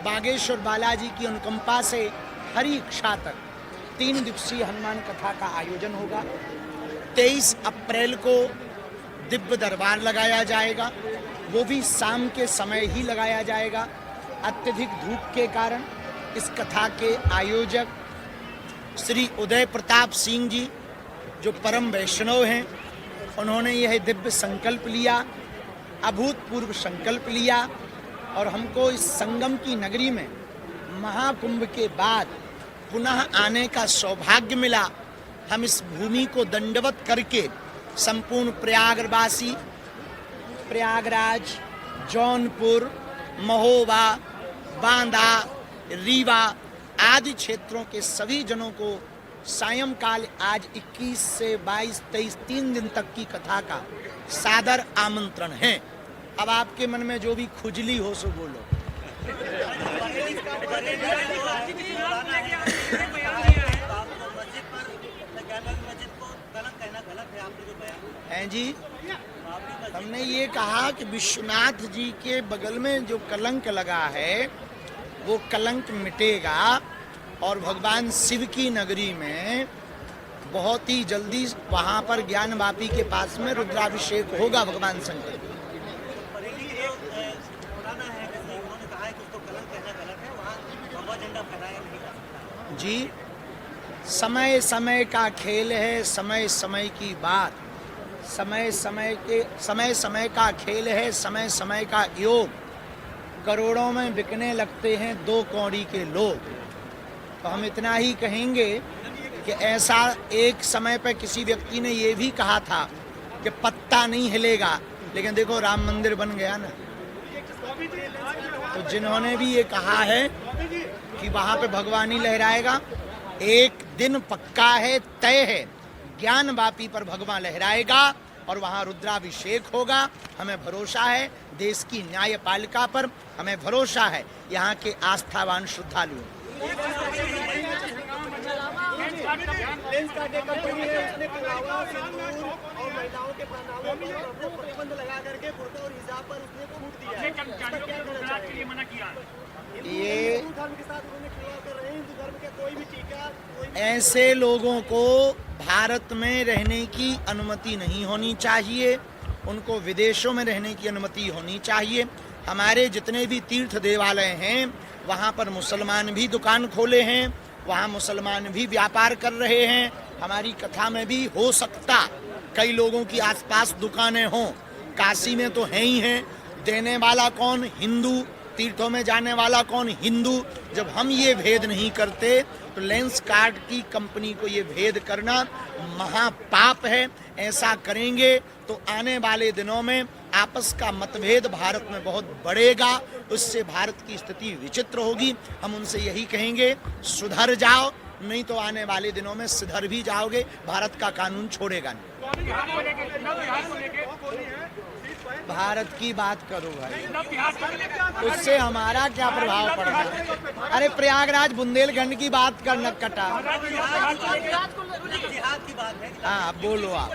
बागेश्वर बालाजी की अनुकंपा से हरी इच्छा तक 3 दिवसीय हनुमान कथा का आयोजन होगा। 23 अप्रैल को दिव्य दरबार लगाया जाएगा, वो भी शाम के समय ही लगाया जाएगा। अत्यधिक धूप के कारण इस कथा के आयोजक श्री उदय प्रताप सिंह जी, जो परम वैष्णव हैं, उन्होंने यह दिव्य संकल्प लिया, अभूतपूर्व संकल्प लिया और हमको इस संगम की नगरी में महाकुंभ के बाद पुनः आने का सौभाग्य मिला। हम इस भूमि को दंडवत करके संपूर्ण प्रयागवासी, प्रयागराज, जौनपुर, महोबा, बांदा, रीवा आदि क्षेत्रों के सभी जनों को सायंकाल आज 21 से 22, 23 3 दिन तक की कथा का सादर आमंत्रण है। अब आपके मन में जो भी खुजली हो सो बोलो। हैं जी, हमने ये कहा कि विश्वनाथ जी के बगल में जो कलंक लगा है वो कलंक मिटेगा और भगवान शिव की नगरी में बहुत ही जल्दी वहाँ पर ज्ञानवापी के पास में रुद्राभिषेक होगा भगवान शंकर। जी, समय समय का खेल है, समय समय की बात, समय समय का खेल है, समय समय का योग। करोड़ों में बिकने लगते हैं 2 कौड़ी के लोग। तो हम इतना ही कहेंगे कि ऐसा एक समय पर किसी व्यक्ति ने ये भी कहा था कि पत्ता नहीं हिलेगा, लेकिन देखो राम मंदिर बन गया ना। तो जिन्होंने भी ये कहा है कि वहाँ पे भगवानी लहराएगा, एक दिन पक्का है, तय है, ज्ञानवापी पर भगवान लहराएगा और वहाँ रुद्राभिषेक होगा। हमें भरोसा है देश की न्यायपालिका पर, हमें भरोसा है यहाँ के आस्थावान श्रद्धालुओं। ये ऐसे लोगों को भारत में रहने की अनुमति नहीं होनी चाहिए, उनको विदेशों में रहने की अनुमति होनी चाहिए। हमारे जितने भी तीर्थ देवालय हैं वहाँ पर मुसलमान भी दुकान खोले हैं, वहाँ मुसलमान भी व्यापार कर रहे हैं। हमारी कथा में भी हो सकता कई लोगों की आसपास दुकानें हों, काशी में तो है ही हैं। देने वाला कौन? हिंदू। तीर्थों में जाने वाला कौन? हिंदू। जब हम ये भेद नहीं करते तो लेंस कार्ड की कंपनी को ये भेद करना महापाप है। ऐसा करेंगे तो आने वाले दिनों में आपस का मतभेद भारत में बहुत बढ़ेगा, उससे भारत की स्थिति विचित्र होगी। हम उनसे यही कहेंगे, सुधर जाओ, नहीं तो आने वाले दिनों में सिधर भी जाओगे, भारत का कानून छोड़ेगा नहीं। भारत की बात करो भाई, उससे हमारा क्या प्रभाव पड़ता है? अरे प्रयागराज बुंदेलखंड की बात करना कटा। हाँ बोलो आप।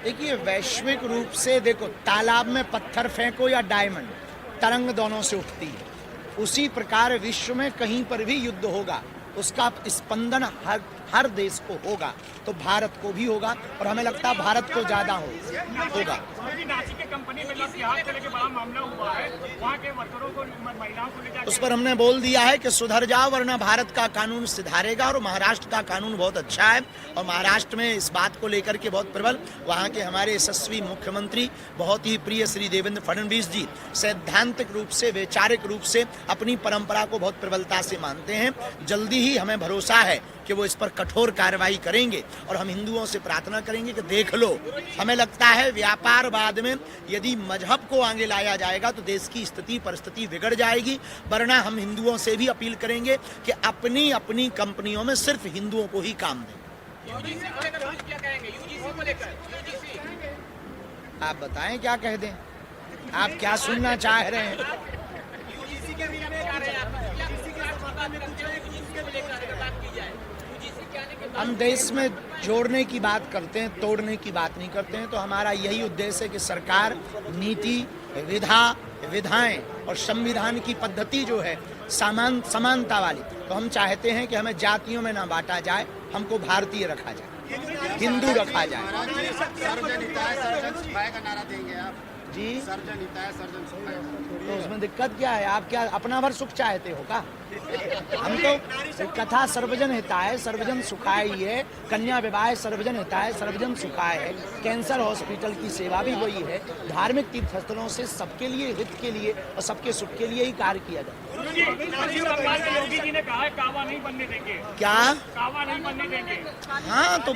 देखिए वैश्विक रूप से देखो, तालाब में पत्थर फेंको या डायमंड, तरंग दोनों से उठती है। उसी प्रकार विश्व में कहीं पर भी युद्ध होगा, उसका स्पंदन हर देश को होगा, तो भारत को भी होगा और हमें लगता है भारत को ज्यादा होगा। उस पर हमने बोल दिया है कि सुधर जाओ वरना भारत का कानून सुधारेगा। और महाराष्ट्र का कानून बहुत अच्छा है और महाराष्ट्र में इस बात को लेकर के बहुत प्रबल, वहाँ के हमारे यशस्वी मुख्यमंत्री बहुत ही प्रिय श्री देवेंद्र फडणवीस जी सैद्धांतिक रूप से, वैचारिक रूप से अपनी परंपरा को बहुत प्रबलता से मानते हैं। जल्दी ही हमें भरोसा है कि वो इस पर कठोर कार्रवाई करेंगे और हम हिंदुओं से प्रार्थना करेंगे कि देख लो, हमें लगता है व्यापारवाद में यदि मजहब को आगे लाया जाएगा तो देश की स्थिति परिस्थिति बिगड़ जाएगी। वरना हम हिंदुओं से भी अपील करेंगे कि अपनी अपनी कंपनियों में सिर्फ हिंदुओं को ही काम दें। आप बताएं क्या कह दें, आप क्या सुनना चाह रहे हैं? हम देश में जोड़ने की बात करते हैं, तोड़ने की बात नहीं करते हैं। तो हमारा यही उद्देश्य है कि सरकार नीति, विधाएं और संविधान की पद्धति जो है समानता वाली, तो हम चाहते हैं कि हमें जातियों में ना बांटा जाए, हमको भारतीय रखा जाए, हिंदू रखा जाए। जी सर्जन हिताय सर्जन सुखाय, तो उसमें दिक्कत क्या है? आप क्या अपना भर सुख चाहते हो का? हम तो कथा सर्वजन हिताय सर्वजन सुखाय ही है, कन्या विवाह सर्वजन हिताय सर्वजन सुखाय है, कैंसर हॉस्पिटल की सेवा भी वही है। धार्मिक तीर्थ स्थलों से सबके लिए, हित के लिए और सबके सुख के लिए ही कार्य किया जाए। योगी जी ने कहा है कावा नहीं बनने देंगे। क्या कावा नहीं बनने देंगे? हाँ, तो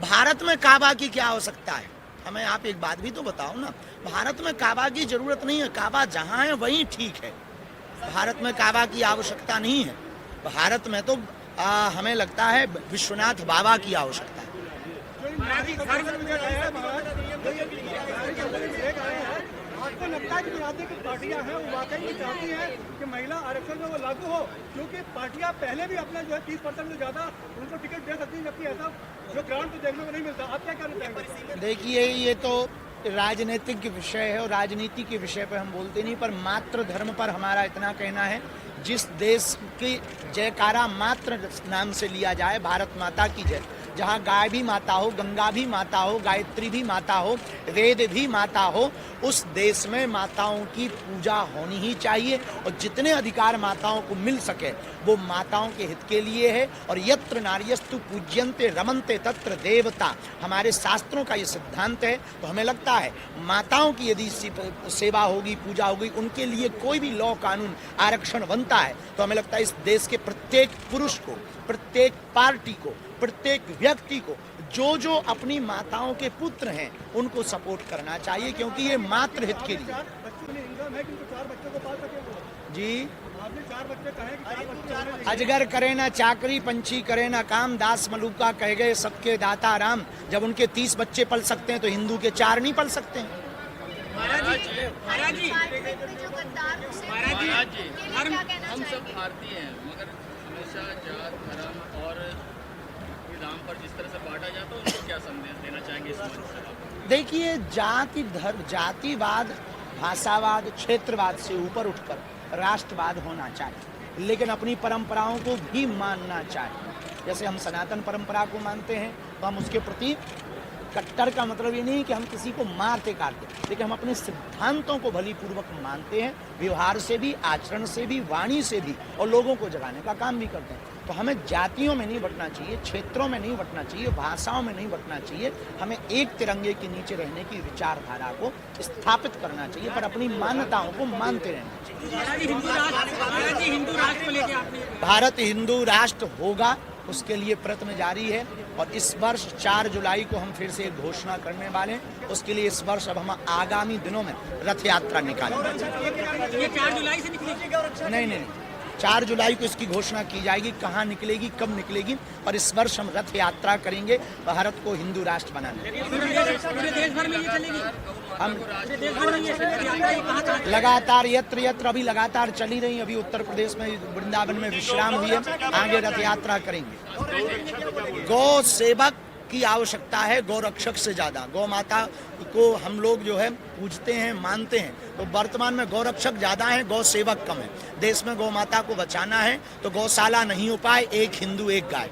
भारत में काबा की क्या आवश्यकता है? हमें आप एक बात भी तो बताओ ना, भारत में काबा की जरूरत नहीं है। काबा जहाँ है वहीं ठीक है, भारत में काबा की आवश्यकता नहीं है। भारत में तो हमें लगता है विश्वनाथ बाबा की आवश्यकता है। आपको लगता है कि राजनीतिक पार्टियां हैं वो वाकई में चाहती हैं कि महिला आरक्षण जो वो लागू हो, क्योंकि पार्टियां पहले भी अपना जो है 30% से ज्यादा उनको टिकट दे सकती हैं, जबकि ऐसा जो ग्राउंड पे देखने को नहीं मिलता। आप क्या कहना चाहेंगे? देखिए, ये तो राजनीतिक विषय है और राजनीति के विषय पर हम बोलते नहीं, पर मातृ धर्म पर हमारा इतना कहना है, जिस देश की जयकारा मातृ नाम से लिया जाए, भारत माता की जय, जहाँ गाय भी माता हो, गंगा भी माता हो, गायत्री भी माता हो, वेद भी माता हो, उस देश में माताओं की पूजा होनी ही चाहिए। और जितने अधिकार माताओं को मिल सके वो माताओं के हित के लिए है। और यत्र नार्यस्तु पूज्यन्ते रमन्ते तत्र देवता, हमारे शास्त्रों का ये सिद्धांत है। तो हमें लगता है माताओं की यदि सेवा होगी, पूजा होगी, उनके लिए कोई भी लॉ कानून आरक्षण बनता है, तो हमें लगता है इस देश के प्रत्येक पुरुष को, प्रत्येक पार्टी को, प्रत्येक व्यक्ति को जो अपनी माताओं के पुत्र हैं उनको सपोर्ट करना चाहिए, क्योंकि ये मातृ हित के लिए। जी, अजगर करे ना चाकरी, पंछी करे ना काम, दास मलूका कह गए सबके दाता राम। जब उनके 30 बच्चे पल सकते हैं तो हिंदू के 4 नहीं पल सकते हैं? महाराज जी, हम सब भारतीय हैं, मगर हमेशा जात, धर्म और नाम पर जिस तरह से बांटा जाता है, उनको क्या संदेश देना चाहेंगे इस मंच से? देखिए, जाति धर्म, जातिवाद, भाषावाद, क्षेत्रवाद से ऊपर उठकर राष्ट्रवाद होना चाहिए, लेकिन अपनी परंपराओं को भी मानना चाहिए। जैसे हम सनातन परंपरा को मानते हैं, तो हम उसके प्रति कट्टर का मतलब ये नहीं कि हम किसी को मारते काटते, लेकिन हम अपने सिद्धांतों को भली पूर्वक मानते हैं, व्यवहार से भी, आचरण से भी, वाणी से भी, और लोगों को जगाने का काम भी करते हैं। तो हमें जातियों में नहीं बंटना चाहिए, क्षेत्रों में नहीं बंटना चाहिए, भाषाओं में नहीं बंटना चाहिए। हमें एक तिरंगे के नीचे रहने की विचारधारा को स्थापित करना चाहिए, पर अपनी मान्यताओं को मानते रहना चाहिए। भारत हिंदू राष्ट्र होगा, उसके लिए प्रयत्न जारी है। और इस वर्ष 4 जुलाई को हम फिर से एक घोषणा करने वाले हैं। उसके लिए इस वर्ष अब हम आगामी दिनों में रथ यात्रा निकालेंगे। ये 4 जुलाई से निकलेगी? नहीं, 4 जुलाई को इसकी घोषणा की जाएगी, कहाँ निकलेगी, कब निकलेगी। और इस वर्ष हम रथ यात्रा करेंगे भारत को हिंदू राष्ट्र बनाने। पूरे देश भर में ये चलेगी? हम लगातार यत्र यत्र अभी लगातार चली रही। अभी उत्तर प्रदेश में वृंदावन में विश्राम हुई है, आगे रथ यात्रा करेंगे। गौ सेवक की आवश्यकता है, गौ रक्षक से ज्यादा। गौ माता को हम लोग जो है पूजते हैं, मानते हैं, तो वर्तमान में गौ रक्षक ज्यादा है, गौ सेवक कम है। देश में गौ माता को बचाना है तो गौशाला नहीं हो पाए, एक हिंदू एक गाय।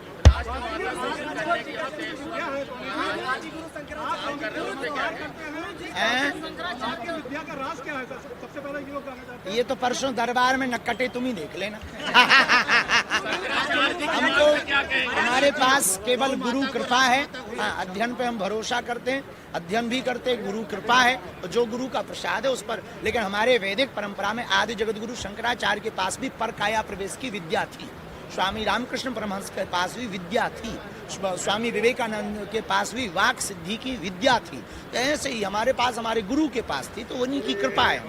ये तो परसों दरबार में नक्कटे तुम ही देख लेना। हमको हमारे पास केवल गुरु कृपा है। हाँ, अध्ययन पे हम भरोसा करते हैं, अध्ययन भी करते हैं, गुरु कृपा है, तो जो गुरु का प्रसाद है उस पर। लेकिन हमारे वैदिक परंपरा में आदि जगत गुरु शंकराचार्य के पास भी परकाया प्रवेश की विद्या थी, स्वामी रामकृष्ण परमहंस के पास भी विद्या थी, स्वामी विवेकानंद के पास भी वाक सिद्धि की विद्या थी। तो ऐसे ही हमारे पास, हमारे गुरु के पास थी, तो उन्हीं की कृपा है।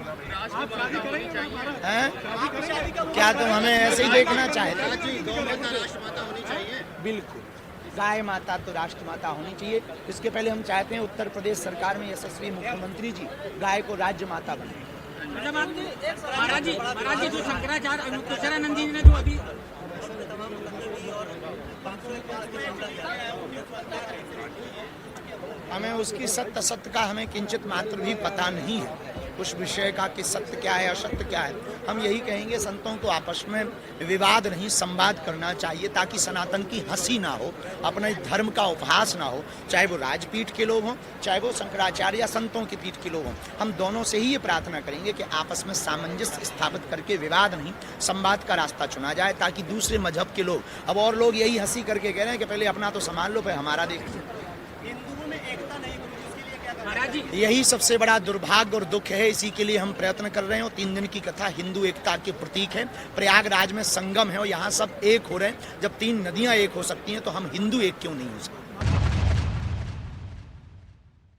क्या तुम हमें ऐसे ही देखना चाहते? बिल्कुल, गाय माता तो राष्ट्र माता होनी चाहिए। इसके पहले हम चाहते हैं उत्तर प्रदेश सरकार में यशस्वी मुख्यमंत्री जी गाय को राज्य माता बनाए। महाराज जी जो शंकराचार्य अनंतचरानंद जी ने जो अभी हमें उसकी सत्य असत्य का हमें किंचित मात्र भी पता नहीं है, उस विषय का कि सत्य क्या है असत्य क्या है। हम यही कहेंगे संतों को आपस में विवाद नहीं संवाद करना चाहिए, ताकि सनातन की हंसी ना हो, अपने धर्म का उपहास ना हो, चाहे वो राजपीठ के लोग हों, चाहे वो शंकराचार्य या संतों की पीठ के लोग हों। हम दोनों से ही ये प्रार्थना करेंगे कि आपस में सामंजस्य स्थापित करके विवाद नहीं संवाद का रास्ता चुना जाए, ताकि दूसरे मजहब के लोग, अब और लोग यही हंसी करके कह रहे हैं कि पहले अपना तो संभाल लो, फिर हमारा देखिए। यही सबसे बड़ा दुर्भाग्य और दुख है, इसी के लिए हम प्रयत्न कर रहे हैं। 3 दिन की कथा हिंदू एकता के प्रतीक है। प्रयागराज में संगम है और यहाँ सब एक हो रहे हैं। जब 3 नदियाँ एक हो सकती हैं तो हम हिंदू एक क्यों नहीं हो सकते?